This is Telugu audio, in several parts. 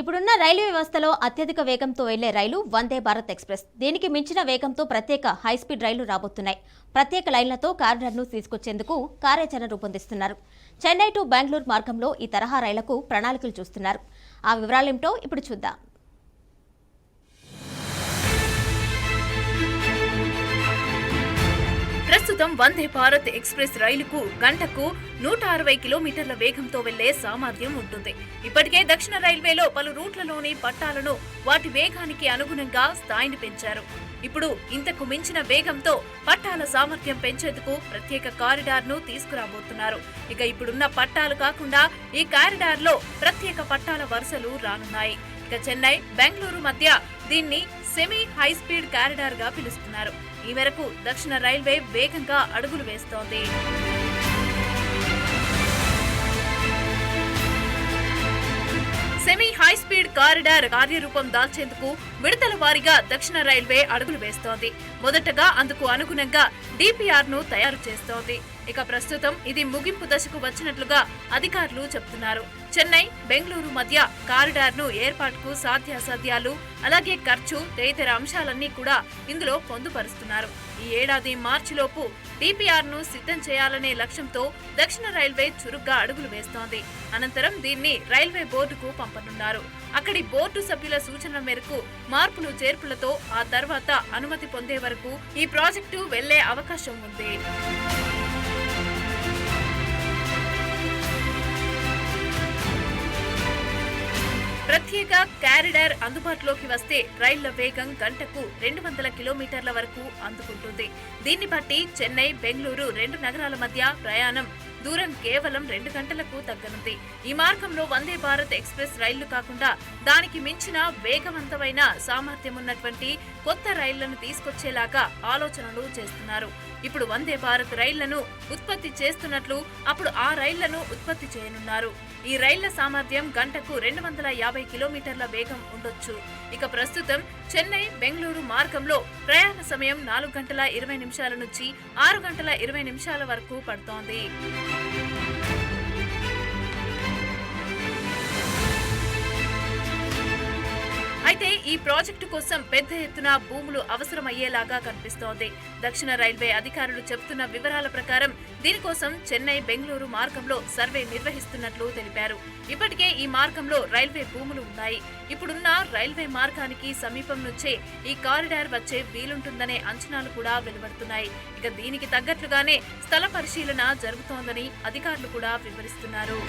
ఇప్పుడున్న రైల్వే వ్యవస్థలో అత్యధిక వేగంతో వెళ్లే రైలు వందే భారత్ ఎక్స్ప్రెస్. దీనికి మించిన వేగంతో ప్రత్యేక హైస్పీడ్ రైళ్లు రాబోతున్నాయి. ప్రత్యేక లైన్లతో కారిడార్ను తీసుకొచ్చేందుకు కార్యాచరణ రూపొందిస్తున్నారు. చెన్నై టు బెంగళూరు మార్గంలో ఈ తరహా రైళ్లకు ప్రణాళికలు చూస్తున్నారు. ఆ వివరాలేంటో ఇప్పుడు చూద్దాం. ప్రస్తుతం వందే భారత్ ఎక్స్ప్రెస్ రైలుకు గంటకు 160 కిలోమీటర్ల వేగంతో వెళ్లే సామర్థ్యం ఉంటుంది. ఇప్పటికే దక్షిణ రైల్వేలో పలు రూట్లలోని పట్టాలను వాటి వేగానికి అనుగుణంగా స్థాయిని పెంచారు. ఇప్పుడు ఇంతకు మించిన వేగంతో పట్టాల సామర్థ్యం పెంచేందుకు ప్రత్యేక కారిడార్ ను తీసుకురాబోతున్నారు. ఇక ఇప్పుడున్న పట్టాలు కాకుండా ఈ కారిడార్ లో ప్రత్యేక పట్టాల వరుసలు రానున్నాయి. ఇక చెన్నై బెంగళూరు మధ్య దీన్ని సెమీ హై స్పీడ్ కారిడార్ గా పిలుస్తున్నారు. ఈ మేరకు దక్షిణ రైల్వే వేగంగా అడుగులు వేస్తోంది. సెమీ హై స్పీడ్ కారిడార్ కార్యరూపం దాల్చేందుకు విడతల వారీగా దక్షిణ రైల్వే అడుగులు వేస్తోంది. మొదటగా అందుకు అనుగుణంగా డిపిఆర్ ను తయారు చేస్తోంది. ఇక ప్రస్తుతం ఇది ముగింపు దశకు వచ్చినట్లుగా అధికారులు చెబుతున్నారు. చెన్నై బెంగళూరు మధ్య కారిడార్ ను ఏర్పాటుకు సాధ్యాసాధ్యాలు అలాగే ఖర్చు తదితర అంశాలన్నీ కూడా ఇందులో పొందుపరుస్తున్నారు. ఈ ఏడాది మార్చిలోపు డిపిఆర్ ను సిద్ధం చేయాలనే లక్ష్యంతో దక్షిణ రైల్వే చురుగ్గా అడుగులు వేస్తోంది. అనంతరం దీన్ని రైల్వే బోర్డుకు పంపనున్నారు. అక్కడి బోర్డు సభ్యుల సూచనల మేరకు మార్పులు చేర్పులతో ఆ తర్వాత అనుమతి పొందే వరకు ఈ ప్రాజెక్టు వెళ్లే అవకాశం ఉంది. ప్రత్యేక కారిడార్ అందుబాటులోకి వస్తే రైళ్ల వేగం గంటకు 200 కిలోమీటర్ల వరకు అందుకుంటుంది. దీన్ని బట్టి చెన్నై బెంగళూరు రెండు నగరాల మధ్య ప్రయాణం దూరం కేవలం 2 గంటలకు తగ్గనుంది. ఈ మార్గంలో వందే భారత్ ఎక్స్ప్రెస్ రైళ్లు కాకుండా దానికి మించిన వేగవంతమైన సామర్థ్యం ఉన్నటువంటి కొత్త రైళ్లను తీసుకొచ్చేలాగా ఆలోచనలు చేస్తున్నారు. ఇప్పుడు వందే భారత్ రైళ్లను ఉత్పత్తి చేస్తున్నట్లు అప్పుడు ఆ రైళ్లను ఉత్పత్తి చేయనున్నారు. ఈ రైళ్ల సామర్థ్యం గంటకు 250 కిలోమీటర్ల వేగం ఉండొచ్చు. ఇక ప్రస్తుతం చెన్నై బెంగళూరు మార్గంలో ప్రయాణ సమయం 4 గంటల 20 నిమిషాల నుంచి 6 గంటల 20 నిమిషాల వరకు పడుతోంది. అయితే ఈ ప్రాజెక్టు కోసం పెద్ద ఎత్తున భూములు అవసరమయ్యేలాగా కనిపిస్తోంది. దక్షిణ రైల్వే అధికారులు చెబుతున్న వివరాల ప్రకారం దీనికోసం చెన్నై బెంగళూరు మార్గంలో సర్వే నిర్వహిస్తున్నట్లు తెలిపారు. ఇప్పటికే ఈ మార్గంలో రైల్వే భూములు ఉన్నాయి. ఇప్పుడున్న రైల్వే మార్గానికి సమీపం నుంచే ఈ కారిడార్ వచ్చే వీలుంటుందనే అంచనాలు కూడా వెలువడుతున్నాయి. ఇక దీనికి తగ్గట్లుగానే స్థల పరిశీలన జరుగుతోందని అధికారులు కూడా వివరిస్తున్నారు.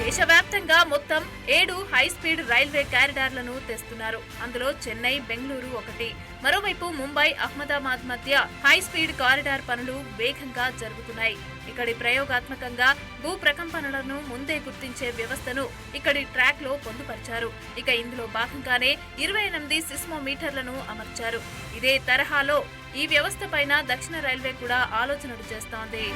దేశవ్యాప్తంగా మొత్తం 7 హై స్పీడ్ రైల్వే కారిడార్లను తెస్తున్నారు. అందులో చెన్నై బెంగళూరు ఒకటి. మరోవైపు ముంబై అహ్మదాబాద్ మధ్య హై స్పీడ్ కారిడార్ పనులు వేగంగా జరుగుతున్నాయి. ఇక్కడి ప్రయోగాత్మకంగా భూ ప్రకంపనలను ముందే గుర్తించే వ్యవస్థను ఇక్కడి ట్రాక్ లో పొందుపరిచారు. ఇక ఇందులో భాగంగానే 28 సిస్మోమీటర్లను అమర్చారు. ఇదే తరహాలో ఈ వ్యవస్థ పైన దక్షిణ రైల్వే కూడా ఆలోచనలు చేస్తోంది.